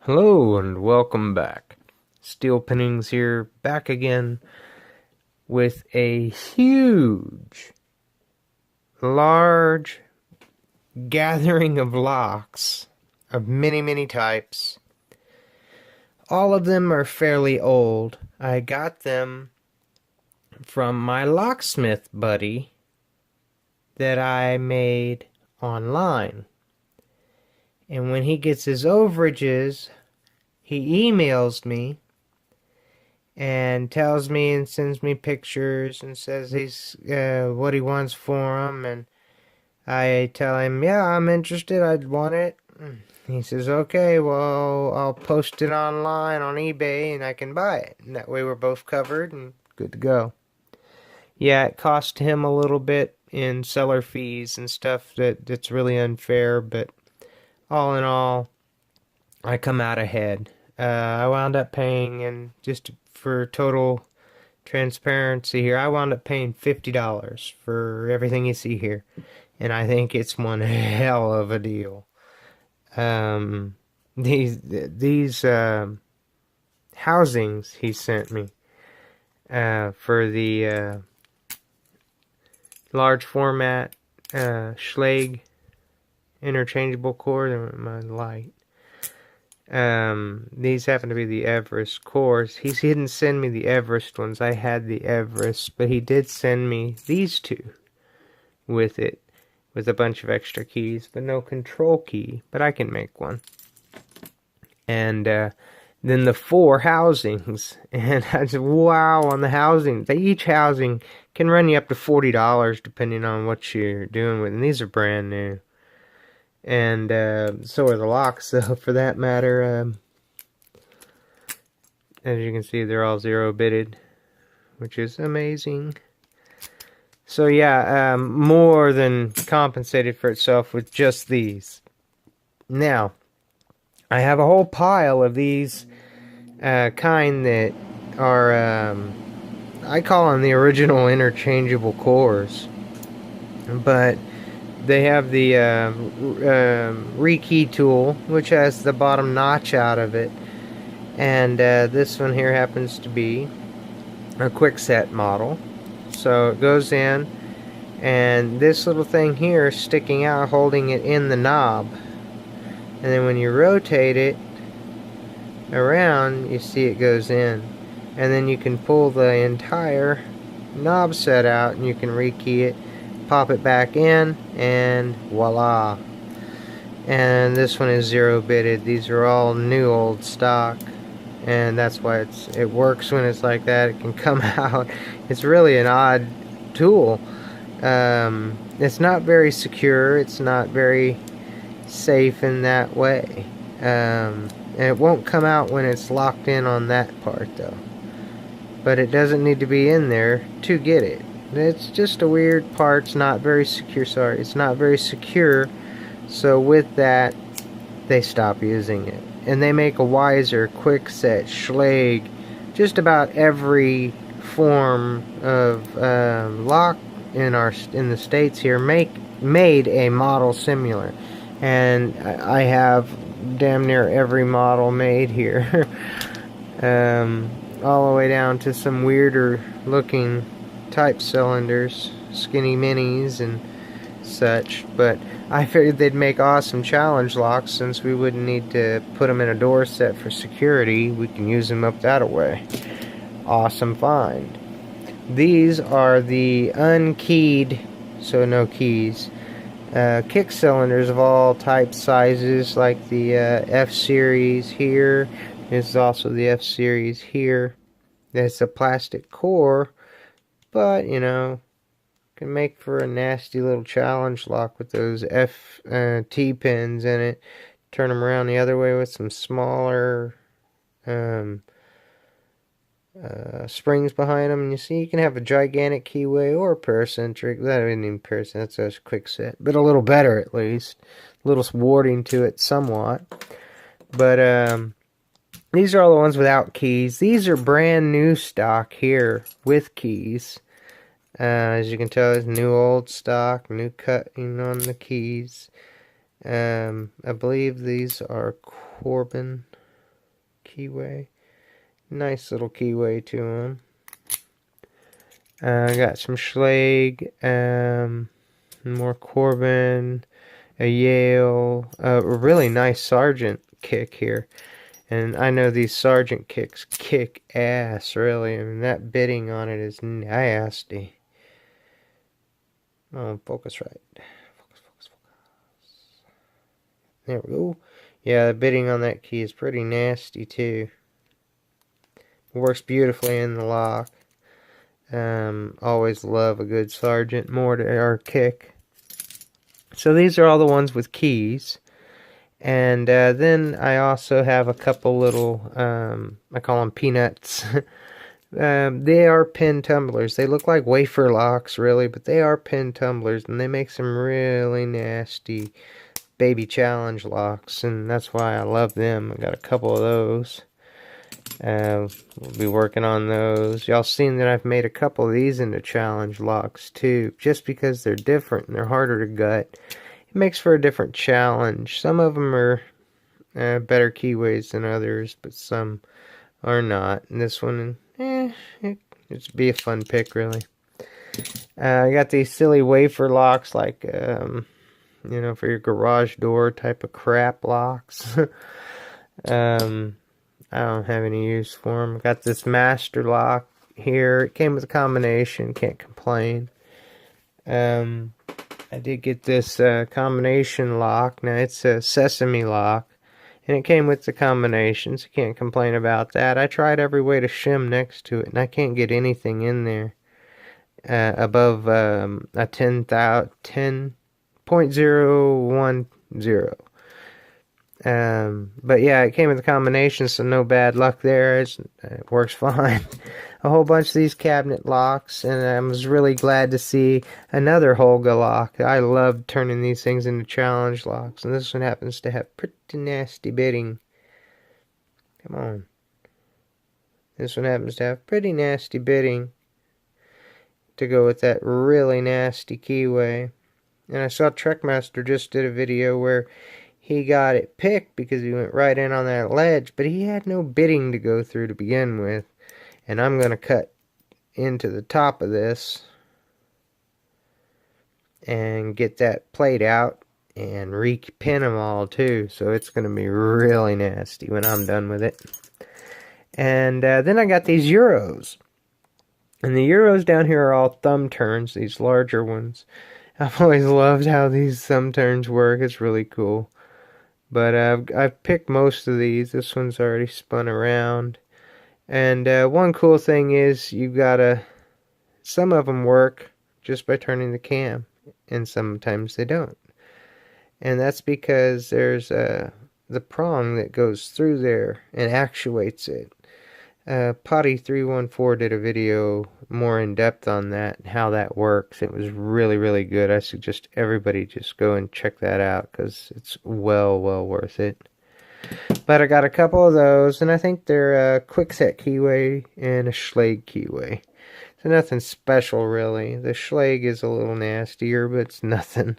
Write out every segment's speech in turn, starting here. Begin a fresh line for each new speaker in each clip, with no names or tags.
Hello and welcome back. Steel Pinnings here, back again with a huge, large gathering of locks of many types. All of them are fairly old. I got them from my locksmith buddy that I made online. And when he gets his overages, he emails me and tells me and sends me pictures and says he's what he wants for him, and I tell him, yeah, I'm interested, I'd want it. He says, okay, well, I'll post it online on eBay and I can buy it, and that way we're both covered and good to go. Yeah, it cost him a little bit in seller fees and stuff that's really unfair, but all in all, I come out ahead. I wound up paying, and just for total transparency here, I wound up paying $50 for everything you see here, and I think it's one hell of a deal. These housings he sent me for the large format Schlage interchangeable cord, my light. These happen to be the Everest cores. He didn't send me the Everest ones. I had the Everest, but he did send me these two with it, with a bunch of extra keys, but no control key. But I can make one. And then the 4 housings, and I said, wow, on the housings. Each housing can run you up to $40 depending on what you're doing with. And these are brand new. And so are the locks, though, for that matter. As you can see, they're all 0-bitted, which is amazing. So yeah, more than compensated for itself with just these. Now, I have a whole pile of these kind that are, I call them the original interchangeable cores. But they have the rekey tool, which has the bottom notch out of it, and this one here happens to be a quick set model. So it goes in, and this little thing here is sticking out, holding it in the knob, and then when you rotate it around, you see it goes in, and then you can pull the entire knob set out and you can rekey it, pop it back in, and voila. And this one is 0-bitted. These are all new old stock, and that's why it works when it's like that. It can come out. It's really an odd tool. It's not very secure. It's not very safe in that way. And it won't come out when it's locked in on that part, though. But it doesn't need to be in there to get it. It's just a weird part. It's not very secure. Sorry, it's not very secure. So with that, they stop using it, and they make a wiser quick set Schlage. Just about every form of lock in the states here made a model similar, and I have damn near every model made here, all the way down to some weirder looking type cylinders, skinny minis and such. But I figured they'd make awesome challenge locks, since we wouldn't need to put them in a door set for security. We can use them up that way. Awesome find. These are the unkeyed, so no keys, kick cylinders of all types, sizes, like the F series here. This is also the F series here. It's a plastic core, but, you know, can make for a nasty little challenge lock with those T pins in it. Turn them around the other way with some smaller springs behind them, and you see you can have a gigantic keyway or a paracentric. That isn't even paracentric, that's a quick set, but a little better at least. A little warding to it somewhat. But these are all the ones without keys. These are brand new stock here with keys. As you can tell, it's new old stock, new cutting on the keys. I believe these are Corbin. keyway. Nice little keyway to them. I got some Schlage, more Corbin, a Yale, a really nice Sargent kick here. And I know these Sargent kicks kick ass, really. I mean, that bitting on it is nasty. Oh, focus right. Focus. There we go. Yeah, the bitting on that key is pretty nasty, too. It works beautifully in the lock. Always love a good Sargent mortar or kick. So these are all the ones with keys. And then I also have a couple little, I call them peanuts. They are pin tumblers. They look like wafer locks, really, but they are pin tumblers, and they make some really nasty baby challenge locks, and that's why I love them. I got a couple of those. We'll be working on those. Y'all seen that I've made a couple of these into challenge locks, too, just because they're different and they're harder to gut. It makes for a different challenge. Some of them are better keyways than others, but some are not. And this one, it'd be a fun pick, really. I got these silly wafer locks, like, you know, for your garage door type of crap locks. I don't have any use for them. Got this master lock here. It came with a combination. Can't complain. I did get this combination lock. Now, it's a sesame lock. And it came with the combination, so can't complain about that. I tried every way to shim next to it, and I can't get anything in there above a 10.010. But yeah, it came with a combination, so no bad luck there. It works fine. A whole bunch of these cabinet locks, and I was really glad to see another Holga lock. I love turning these things into challenge locks, and this one happens to have pretty nasty bitting. Come on. This one happens to have pretty nasty bitting to go with that really nasty keyway. And I saw Trekmaster just did a video where he got it picked because he went right in on that ledge, but he had no bitting to go through to begin with. And I'm going to cut into the top of this and get that plate out and repin them all too. So it's going to be really nasty when I'm done with it. And then I got these Euros. And the Euros down here are all thumb turns, these larger ones. I've always loved how these thumb turns work. It's really cool. But I've picked most of these. This one's already spun around. And one cool thing is some of them work just by turning the cam, and sometimes they don't. And that's because there's the prong that goes through there and actuates it. Potty314 did a video more in depth on that and how that works. It was really, really good. I suggest everybody just go and check that out because it's well worth it. But I got a couple of those, and I think they're a quickset keyway and a Schlage keyway. So nothing special, really. The Schlage is a little nastier, but it's nothing.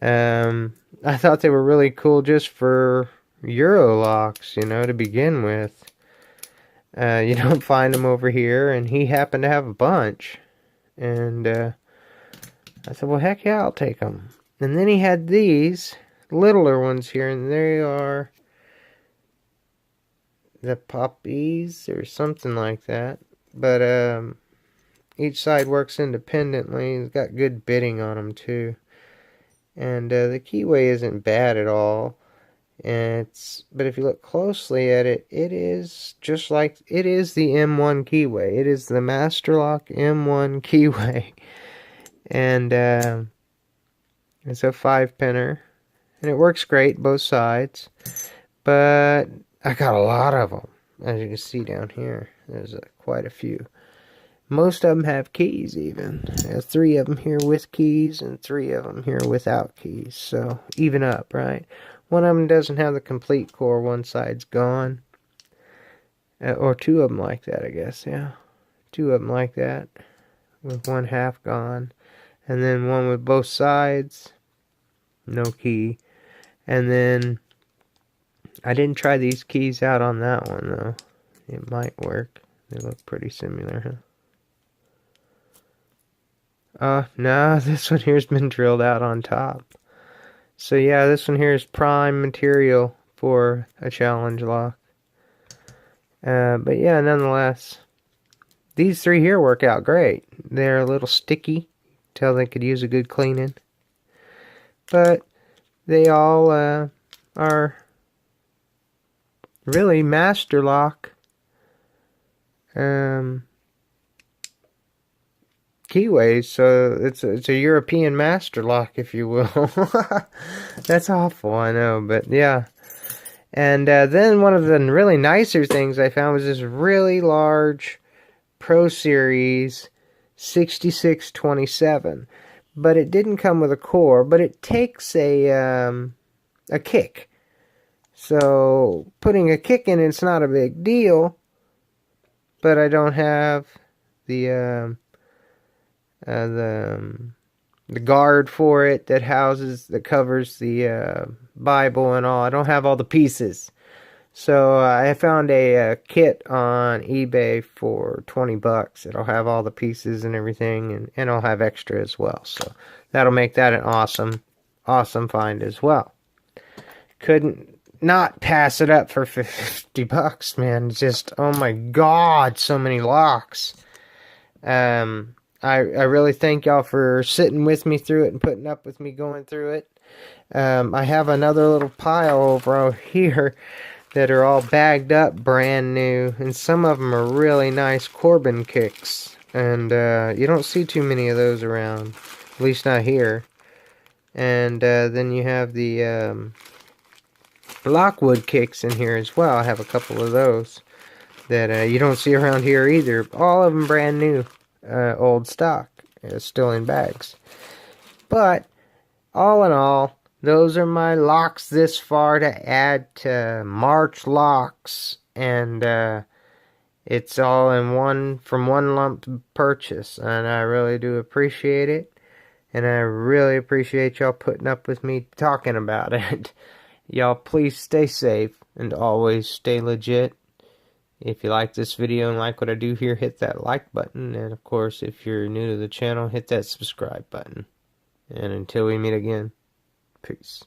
I thought they were really cool just for Euro locks, you know, to begin with. You don't find them over here, and he happened to have a bunch. And I said, well, heck yeah, I'll take them. And then he had these littler ones here, and they are the poppies or something like that. But each side works independently. It's got good bitting on them too. And the keyway isn't bad at all. But if you look closely at it, it is just like it is the M1 keyway. It is the Masterlock M1 keyway. And it's a 5-pinner. And it works great both sides. But I got a lot of them, as you can see down here. There's quite a few. Most of them have keys, even. There's 3 of them here with keys, and 3 of them here without keys. So, even up, right? One of them doesn't have the complete core. One side's gone. Or 2 of them like that, I guess, yeah. 2 of them like that, with 1 half gone. And then one with both sides, no key. And then I didn't try these keys out on that one, though. It might work. They look pretty similar, huh? No, this one here's been drilled out on top. So yeah, this one here is prime material for a challenge lock. But yeah, nonetheless, these three here work out great. They're a little sticky. Tell they could use a good cleaning. But they all are really master lock keyways, so it's a European master lock, if you will. That's awful, I know, but yeah. And then one of the really nicer things I found was this really large Pro Series 6627, but it didn't come with a core, but it takes a kick. So putting a kick in it's not a big deal, but I don't have the guard for it that covers the Bible and all. I don't have all the pieces. So I found a kit on eBay for $20. It'll have all the pieces and everything, and I'll have extra as well. So that'll make that an awesome find as well. Couldn't not pass it up for $50, man. Just, oh my God, so many locks. I really thank y'all for sitting with me through it and putting up with me going through it. I have another little pile over here that are all bagged up brand new, and some of them are really nice Corbin kicks, and you don't see too many of those around, at least not here. And then you have the Lockwood kicks in here as well. I have a couple of those that you don't see around here either. All of them brand new, old stock, still in bags. But all in all, those are my locks this far to add to March locks, and it's all in from one lump purchase, and I really do appreciate it, and I really appreciate y'all putting up with me talking about it. Y'all please stay safe and always stay legit. If you like this video and like what I do here, hit that like button, and of course if you're new to the channel, hit that subscribe button. And until we meet again, peace.